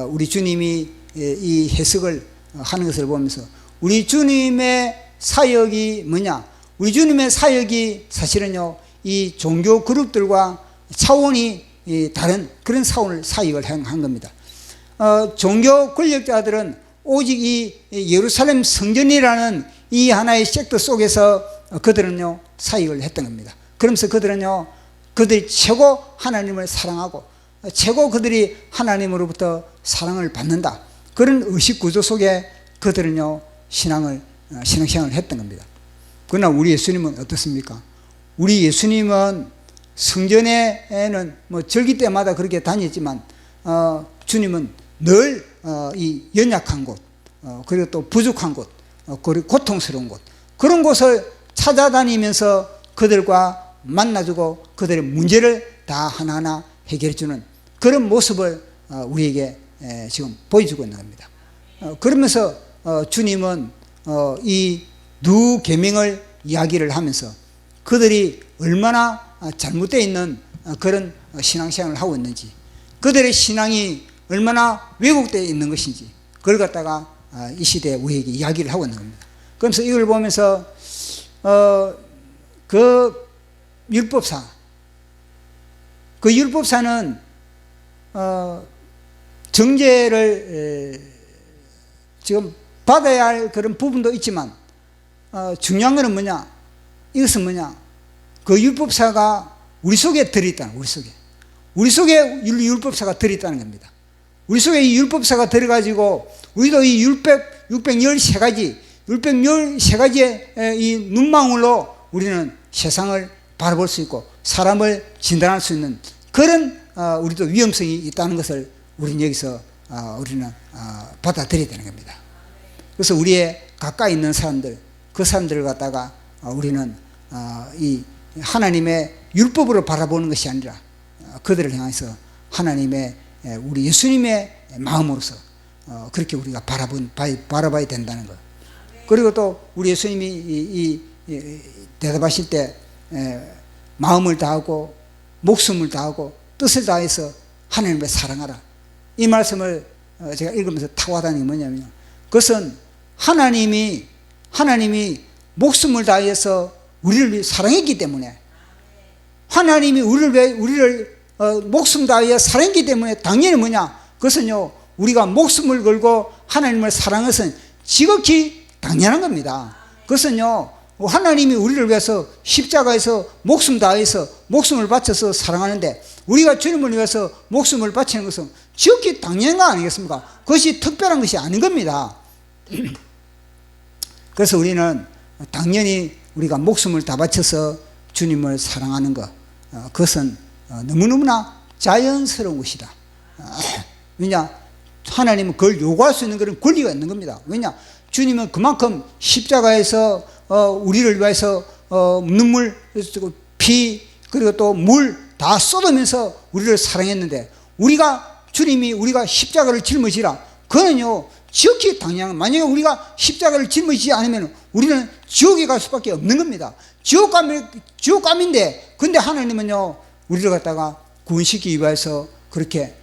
우리 주님이 이 해석을 하는 것을 보면서 우리 주님의 사역이 뭐냐? 우리 주님의 사역이 사실은요, 이 종교 그룹들과 차원이 다른 그런 사역을 한 겁니다. 종교 권력자들은 오직 이 예루살렘 성전이라는 이 하나의 섹터 속에서 그들은요, 사역을 했던 겁니다. 그러면서 그들은요, 그들이 최고 하나님을 사랑하고 최고 그들이 하나님으로부터 사랑을 받는다. 그런 의식 구조 속에 그들은요, 신앙생활을 했던 겁니다. 그러나 우리 예수님은 어떻습니까? 우리 예수님은 성전에는 뭐 절기 때마다 그렇게 다녔지만, 주님은 늘 이 연약한 곳, 그리고 또 부족한 곳, 그리고 고통스러운 곳, 그런 곳을 찾아다니면서 그들과 만나주고 그들의 문제를 다 하나하나 해결해주는 그런 모습을 우리에게 지금 보여주고 있는 겁니다. 그러면서 주님은 이 두 계명을 이야기를 하면서 그들이 얼마나 잘못되어 있는 그런 신앙생활을 하고 있는지, 그들의 신앙이 얼마나 왜곡되어 있는 것인지, 그걸 갖다가 이 시대에 우리에게 이야기를 하고 있는 겁니다. 그러면서 이걸 보면서 그 율법사는 정죄를 지금 받아야 할 그런 부분도 있지만, 중요한 것은 뭐냐? 이것은 뭐냐? 그 율법사가 우리 속에 들어있다는, 우리 속에 율법사가 들어있다는 겁니다. 우리 속에 이 율법사가 들어가지고 우리도 이 613가지의 이 눈망울로 우리는 세상을 바라볼 수 있고 사람을 진단할 수 있는 그런 우리도 위험성이 있다는 것을 우리는 여기서 우리는 받아들여야 되는 겁니다. 그래서 우리의 가까이 있는 사람들, 그 사람들을 갖다가 우리는 이 하나님의 율법으로 바라보는 것이 아니라 그들을 향해서 하나님의 우리 예수님의 마음으로서 그렇게 우리가 바라봐야 된다는 것. 그리고 또 우리 예수님이 이 대답하실 때 마음을 다하고 목숨을 다하고 뜻을 다해서 하나님을 사랑하라. 이 말씀을 제가 읽으면서 탁 와닿는 게 뭐냐면요, 그것은 하나님이 목숨을 다해서 우리를 사랑했기 때문에, 하나님이 우리를 목숨 다하여 사랑했기 때문에 당연히 뭐냐, 그것은요, 우리가 목숨을 걸고 하나님을 사랑하는 것은 지극히 당연한 겁니다. 그것은요, 하나님이 우리를 위해서 십자가에서 목숨 다해서 목숨을 바쳐서 사랑하는데, 우리가 주님을 위해서 목숨을 바치는 것은 지극히 당연한 거 아니겠습니까? 그것이 특별한 것이 아닌 겁니다. 그래서 우리는 당연히 우리가 목숨을 다 바쳐서 주님을 사랑하는 것, 그것은 너무너무나 자연스러운 것이다. 왜냐? 하나님은 그걸 요구할 수 있는 그런 권리가 있는 겁니다. 왜냐? 주님은 그만큼 십자가에서 우리를 위해서 눈물, 피, 그리고 또 물 다 쏟으면서 우리를 사랑했는데, 주님이 우리가 십자가를 짊어지라, 그거는요 지극히 당연한, 만약에 우리가 십자가를 짊어지지 않으면 우리는 지옥에 갈 수밖에 없는 겁니다. 지옥감인데, 근데 하나님은요 우리를 갖다가 구원시키기 위해서 그렇게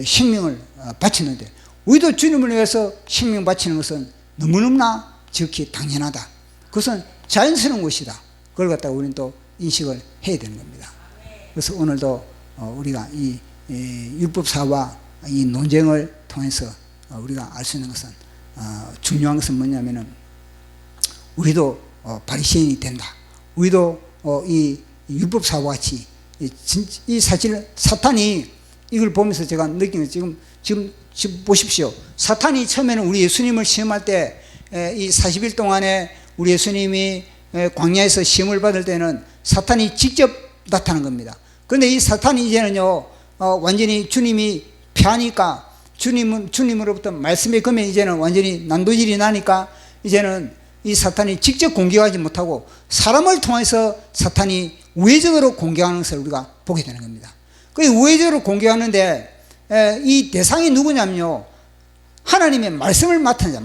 생명을 바치는데, 우리도 주님을 위해서 생명 바치는 것은 너무너무나 지극히 당연하다. 그것은 자연스러운 것이다. 그걸 갖다가 우리는 또 인식을 해야 되는 겁니다. 그래서 오늘도 우리가 이 율법사와 이 논쟁을 통해서 우리가 알 수 있는 것은, 중요한 것은 뭐냐면은 우리도 바리새인이 된다. 우리도 이 율법사와 같이 이 사실 사탄이 이걸 보면서 제가 느끼는, 지금 보십시오. 사탄이 처음에는 우리 예수님을 시험할 때, 이 40일 동안에 우리 예수님이 광야에서 시험을 받을 때는 사탄이 직접 나타난 겁니다. 그런데 이 사탄이 이제는요 완전히 주님이 피하니까, 주님으로부터 말씀의 금에 이제는 완전히 난도질이 나니까, 이제는 이 사탄이 직접 공격하지 못하고 사람을 통해서 사탄이 우회적으로 공격하는 것을 우리가 보게 되는 겁니다. 그 우회적으로 공격하는데, 이 대상이 누구냐면요, 하나님의 말씀을 맡은 자,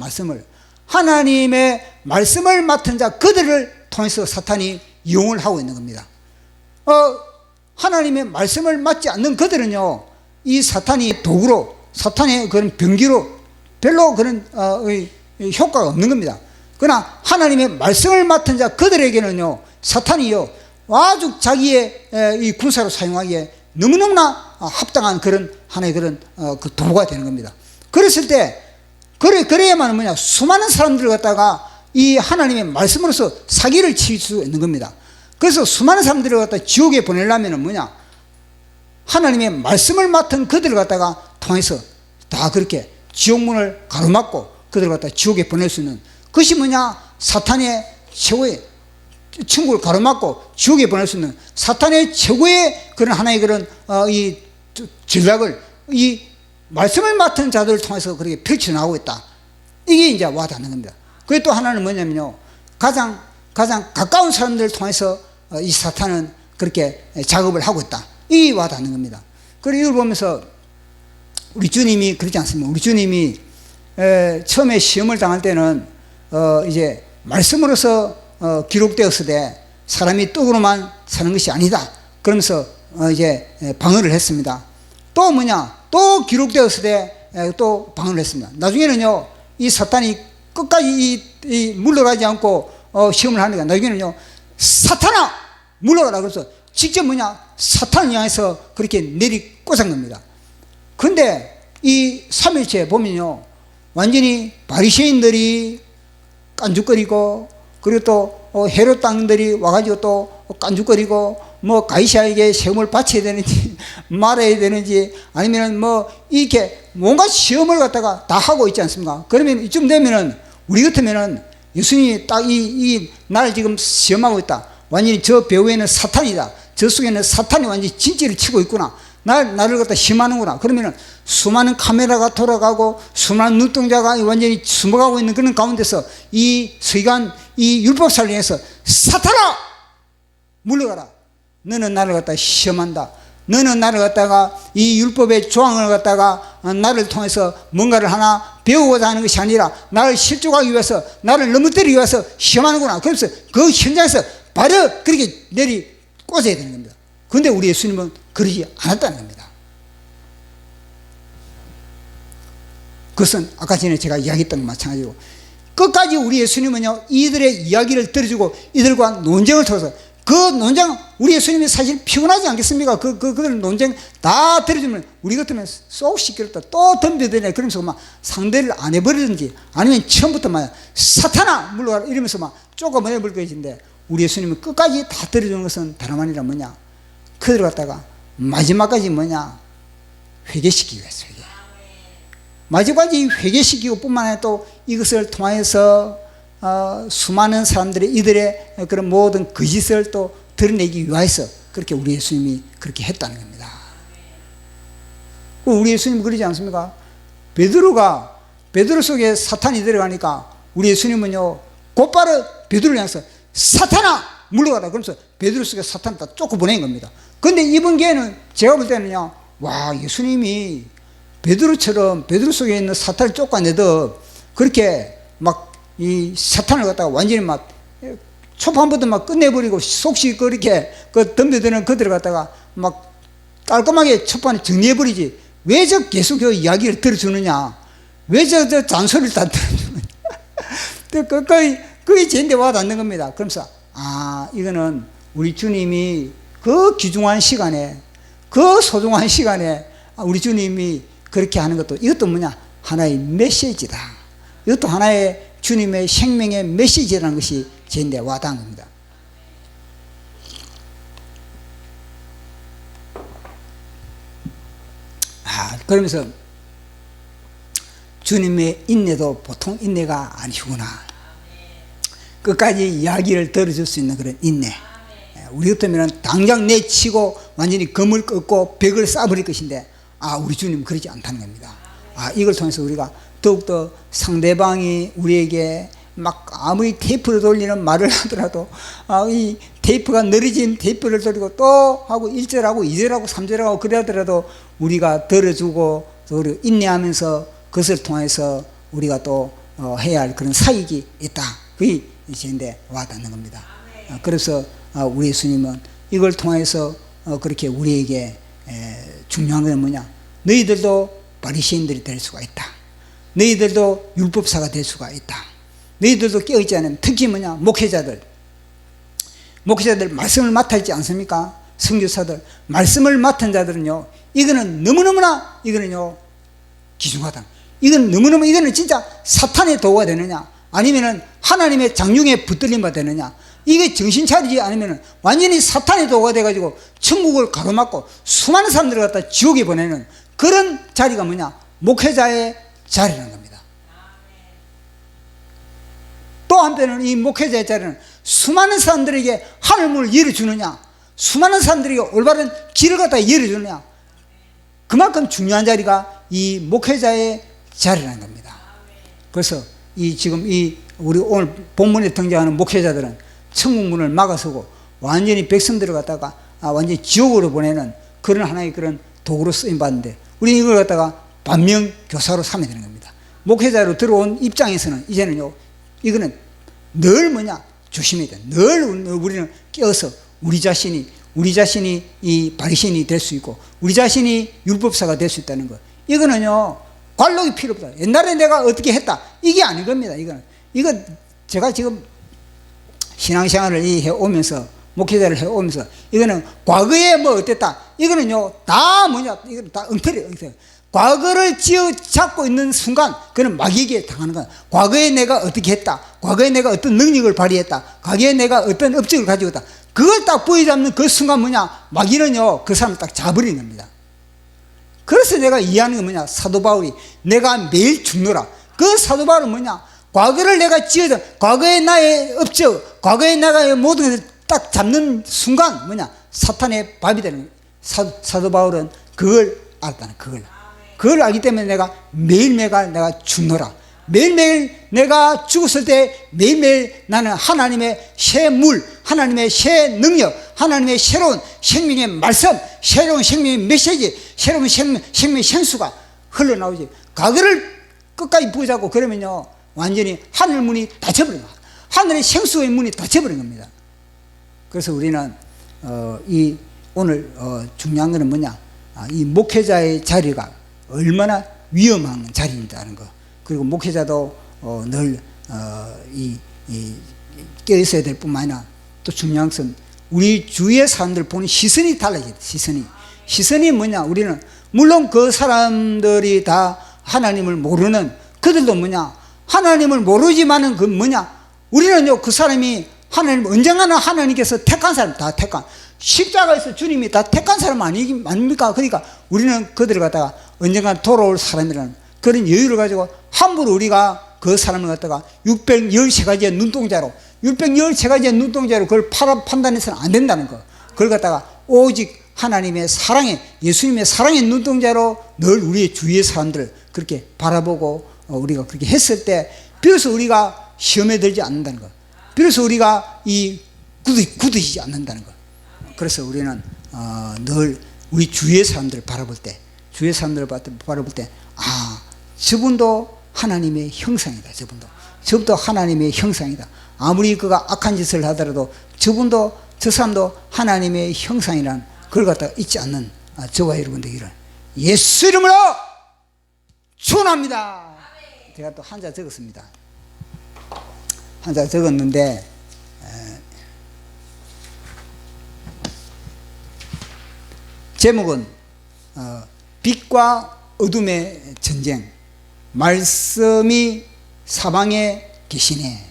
하나님의 말씀을 맡은 자, 그들을 통해서 사탄이 이용을 하고 있는 겁니다. 하나님의 말씀을 맡지 않는 그들은요, 이 사탄이 도구로, 사탄의 그런 병기로 별로 그런 효과가 없는 겁니다. 그러나 하나님의 말씀을 맡은 자, 그들에게는요 사탄이요 아주 자기의 이 군사로 사용하기에 너무너무나 합당한 그런 하나의 그런 그 도구가 되는 겁니다. 그랬을 때, 그래야만 뭐냐, 수많은 사람들을 갖다가 이 하나님의 말씀으로서 사기를 칠 수 있는 겁니다. 그래서 수많은 사람들을 갖다 지옥에 보내려면 뭐냐, 하나님의 말씀을 맡은 그들을 갖다가 통해서 다 그렇게 지옥문을 가로막고 그들을 갖다 지옥에 보낼 수 있는 그것이 뭐냐, 사탄의 최고의, 천국을 가로막고 지옥에 보낼 수 있는 사탄의 최고의 그런 하나의 그런 이 전략을 이 말씀을 맡은 자들을 통해서 그렇게 펼쳐나가고 있다. 이게 이제 와닿는 겁니다. 그리고 또 하나는 뭐냐면요, 가장 가까운 사람들을 통해서 이 사탄은 그렇게 작업을 하고 있다. 이게 와닿는 겁니다. 그리고 이걸 보면서 우리 주님이 그러지 않습니까? 우리 주님이 처음에 시험을 당할 때는 이제 말씀으로서 기록되었으되 사람이 떡으로만 사는 것이 아니다. 그러면서 이제 방언을 했습니다. 또 뭐냐, 또 기록되었으되 또 방언을 했습니다. 나중에는요 이 사탄이 끝까지 물러가지 않고 시험을 하니까 나중에는요, 사탄아 물러가라, 그래서 직접 뭐냐, 사탄을 향해서 그렇게 내리꽂은 겁니다. 근데 이 3일째 보면요, 완전히 바리새인들이 깐죽거리고, 그리고 또 헤롯 당들이 와가지고 또 깐죽거리고, 뭐 가이사에게 세움을 바쳐야 되는지 말아야 되는지, 아니면 뭐 이렇게 뭔가 시험을 갖다가 다 하고 있지 않습니까? 그러면 이쯤 되면은 우리 같으면은 예수님이 딱 나를 지금 시험하고 있다, 완전히 저 배후에는 사탄이다, 저 속에는 사탄이 완전히 진지를 치고 있구나, 나를 갖다 시험하는구나. 그러면은 수많은 카메라가 돌아가고 수많은 눈동자가 완전히 숨어가고 있는 그런 가운데서 이 서기관, 이 율법사를 향해서 사탄아 물러가라, 너는 나를 갖다 시험한다, 너는 나를 갖다가 이 율법의 조항을 갖다가 나를 통해서 뭔가를 하나 배우고자 하는 것이 아니라 나를 실족하기 위해서, 나를 넘어뜨리기 위해서 시험하는구나. 그래서 그 현장에서 바로 그렇게 내리꽂아야 되는 겁니다. 그런데 우리 예수님은 그러지 않았다는 겁니다. 그것은 아까 전에 제가 이야기했던 것 마찬가지고, 끝까지 우리 예수님은요 이들의 이야기를 들어주고 이들과 논쟁을 통해서, 그 논쟁, 우리 예수님이 사실 피곤하지 않겠습니까? 그들 논쟁 다 들어주면 우리 같으면 쏙 시끄럽다, 또 덤벼드네, 그러면서 막 상대를 안 해버리든지, 아니면 처음부터 막 사탄아 물러가라 이러면서 막 쪼가버려버릴 것인데, 우리 예수님은 끝까지 다 들어주는 것은 다름 아니라 뭐냐, 그들 갖다가 마지막까지 뭐냐, 회개시키기 위해서, 마지막까지 회개시키고 뿐만 아니라 또 이것을 통해서 수많은 사람들이 이들의 그런 모든 거짓을 또 드러내기 위해서 그렇게 우리 예수님이 그렇게 했다는 겁니다. 우리 예수님 그러지 않습니까? 베드로 속에 사탄이 들어가니까 우리 예수님은요 곧바로 베드로를 향해서 사탄아 물러가라 그러면서 베드로 속에 사탄을 다 쫓고 보낸 겁니다. 근데 이번 기회는 제가 볼 때는요, 와, 예수님이 베드로처럼 베드로 속에 있는 사탄을 쫓아내듯 그렇게 막 이 사탄을 갖다가 완전히 막 초판부터 막 끝내버리고 속시 그렇게 그 덤벼드는 그들을 갖다가 막 깔끔하게 초판에 정리해버리지. 왜 저 계속 그 이야기를 들어주느냐? 왜 저 잔소리를 다 들어주느냐? 그게 제인데 와 닿는 겁니다. 그러면서 이거는 우리 주님이 그 귀중한 시간에, 그 소중한 시간에 우리 주님이 그렇게 하는 것도, 이것도 뭐냐? 하나의 메시지다. 이것도 하나의 주님의 생명의 메시지라는 것이 제인데 와 닿는 겁니다. 그러면서 주님의 인내도 보통 인내가 아니구나. 끝까지 이야기를 들어줄 수 있는 그런 인내. 우리 같으면 당장 내치고 완전히 검을 꺾고 벽을 쌓아버릴 것인데 우리 주님은 그러지 않다는 겁니다. 이걸 통해서 우리가 더욱더 상대방이 우리에게 막 아무리 테이프를 돌리는 말을 하더라도 이 테이프가 늘어진 테이프를 돌리고 또 하고 1절하고 2절하고 3절하고 그래 하더라도 우리가 들어주고 또 인내하면서 그것을 통해서 우리가 또 해야 할 그런 사익이 있다. 그게 이제인데 와 닿는 겁니다. 그래서 우리 예수님은 이걸 통해서 그렇게 우리에게 중요한 건 뭐냐? 너희들도 바리새인들이 될 수가 있다. 너희들도 율법사가 될 수가 있다. 너희들도 깨어있지 않으면 특히 뭐냐? 목회자들 말씀을 맡아 있지 않습니까? 선교사들 말씀을 맡은 자들은요, 이거는 너무너무나 이거는요 귀중하다. 이거는 진짜 사탄의 도구가 되느냐, 아니면은 하나님의 장중에 붙들림바 되느냐, 이게 정신 차리지 않으면 완전히 사탄의 도구가 돼가지고 천국을 가로막고 수많은 사람들을 갖다 지옥에 보내는 그런 자리가 뭐냐? 목회자의 자리라는 겁니다. 또 한편은 이 목회자의 자리는 수많은 사람들에게 하늘문을 열어주느냐, 수많은 사람들에게 올바른 길을 갖다 열어주느냐, 그만큼 중요한 자리가 이 목회자의 자리라는 겁니다. 그래서 지금 우리 오늘 본문에 등장하는 목회자들은 천국문을 막아서고 완전히 백성들을 갖다가 완전히 지옥으로 보내는 그런 하나의 그런 도구로 쓰임받는데, 우리는 이걸 갖다가 반면교사로 삼아야 되는 겁니다. 목회자로 들어온 입장에서는 이제는요, 이거는 늘 뭐냐? 조심해야 돼. 늘 우리는 깨어서 우리 자신이 이 바리새인이 될 수 있고 우리 자신이 율법사가 될 수 있다는 것. 이거는요 관록이 필요 없다. 옛날에 내가 어떻게 했다, 이게 아닌 겁니다. 이건 제가 지금 신앙생활을 해오면서, 목회자를 해오면서, 이거는 과거에 뭐 어땠다, 이거는요 다 뭐냐, 이거는 다 엉터리. 과거를 쥐어잡고 있는 순간 그는 마귀에게 당하는 거야. 과거에 내가 어떻게 했다, 과거에 내가 어떤 능력을 발휘했다, 과거에 내가 어떤 업적을 가지고 있다, 그걸 딱 부여잡는 그 순간 뭐냐, 마귀는요 그 사람을 딱 잡아버리는 겁니다. 그래서 내가 이해하는 건 뭐냐, 사도 바울이 내가 매일 죽노라. 그 사도 바울은 뭐냐, 과거를 내가 지어져, 과거의 나의 업적, 과거의 나의 모든 것을 딱 잡는 순간 뭐냐, 사탄의 밥이 되는 거예요. 사도 바울은 그걸 알았다는, 그걸 알기 때문에 내가 매일매일 내가 죽노라. 매일매일 내가 죽었을 때 매일매일 나는 하나님의 새 물, 하나님의 새 능력, 하나님의 새로운 생명의 말씀, 새로운 생명의 메시지, 새로운 생명의 생수가 흘러나오지. 과거를 끝까지 부여잡고 그러면요 완전히 하늘 문이 닫혀버린 거야. 하늘의 생수의 문이 닫혀버린 겁니다. 그래서 우리는 오늘 중요한 것은 뭐냐, 이 목회자의 자리가 얼마나 위험한 자리인다는 거. 그리고 목회자도 늘 깨어있어야 될 뿐만 아니라 또 중요한 것은 우리 주위의 사람들 보는 시선이 달라져야 돼. 시선이 뭐냐, 우리는 물론 그 사람들이 다 하나님을 모르는, 그들도 뭐냐, 하나님을 모르지만은 그 뭐냐, 우리는요 그 사람이 언젠가는 하나님께서 택한 사람, 다 택한, 십자가에서 주님이 다 택한 사람 아닙니까? 그러니까 우리는 그들을 갖다가 언젠가 돌아올 사람이라는 그런 여유를 가지고 함부로 우리가 그 사람을 갖다가 613가지의 눈동자로 613가지의 눈동자로 그걸 판단해서는 안 된다는 거. 그걸 갖다가 오직 하나님의 사랑의, 예수님의 사랑의 눈동자로 늘 우리의 주위의 사람들을 그렇게 바라보고 우리가 그렇게 했을 때 비로소 우리가 시험에 들지 않는다는 것, 비로소 우리가 굳어지지 않는다는 것. 그래서 우리는 늘 우리 주위의 사람들을 바라볼 때, 주위의 사람들을 바라볼 때, 저분도 하나님의 형상이다. 저분도 하나님의 형상이다. 아무리 그가 악한 짓을 하더라도 저 사람도 하나님의 형상이란 그걸 갖다가 잊지 않는 저와 여러분 되기를 예수 이름으로 축원합니다. 제가 또 한자 적었습니다. 한자 적었는데 제목은 빛과 어둠의 전쟁, 말씀이 사방에 계시네.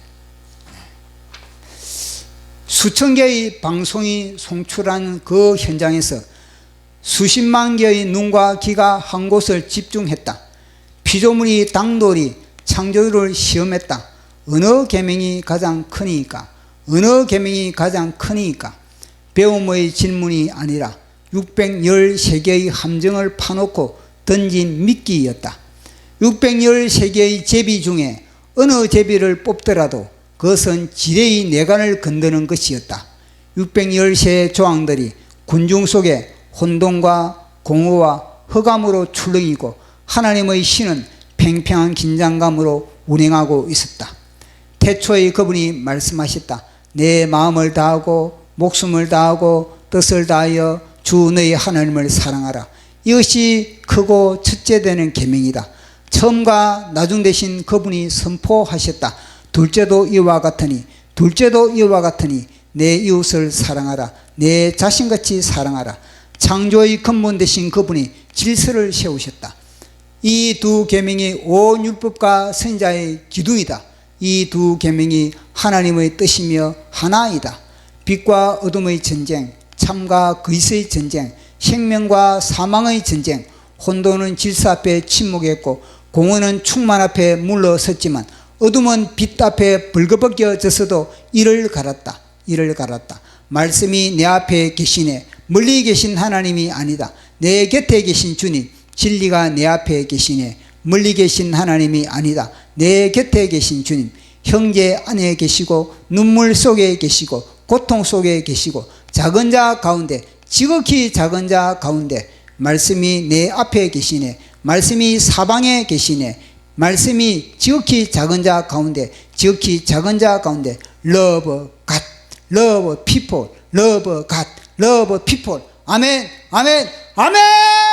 수천 개의 방송이 송출한 그 현장에서 수십만 개의 눈과 귀가 한 곳을 집중했다. 피조물이 당돌이 창조주를 시험했다. 어느 계명이 가장 크니까? 어느 계명이 가장 크니까? 배움의 질문이 아니라 613개의 함정을 파놓고 던진 미끼였다. 613개의 제비 중에 어느 제비를 뽑더라도 그것은 지레의 내관을 건드는 것이었다. 613 조항들이 군중 속에 혼돈과 공허와 흑암으로 출렁이고 하나님의 신은 팽팽한 긴장감으로 운행하고 있었다. 태초에 그분이 말씀하셨다. 내 마음을 다하고 목숨을 다하고 뜻을 다하여 주 너희 하나님을 사랑하라. 이것이 크고 첫째 되는 계명이다. 처음과 나중 되신 그분이 선포하셨다. 둘째도 이와 같으니 내 이웃을 사랑하라. 내 자신같이 사랑하라. 창조의 근본 되신 그분이 질서를 세우셨다. 이 두 계명이 온 율법과 선지자의 기둥이다. 이 두 계명이 하나님의 뜻이며 하나이다. 빛과 어둠의 전쟁, 참과 거짓의 전쟁, 생명과 사망의 전쟁. 혼돈은 질서 앞에 침묵했고 공허는 충만 앞에 물러섰지만 어둠은 빛 앞에 벌거벗겨졌어도 이를 갈았다. 말씀이 내 앞에 계시네. 멀리 계신 하나님이 아니다. 내 곁에 계신 주님, 진리가 내 앞에 계시네. 멀리 계신 하나님이 아니다. 내 곁에 계신 주님, 형제 안에 계시고 눈물 속에 계시고 고통 속에 계시고 작은 자 가운데, 지극히 작은 자 가운데 말씀이 내 앞에 계시네. 말씀이 사방에 계시네. 말씀이 지극히 작은 자 가운데, love God, love people, love God, love people. 아멘, 아멘, 아멘.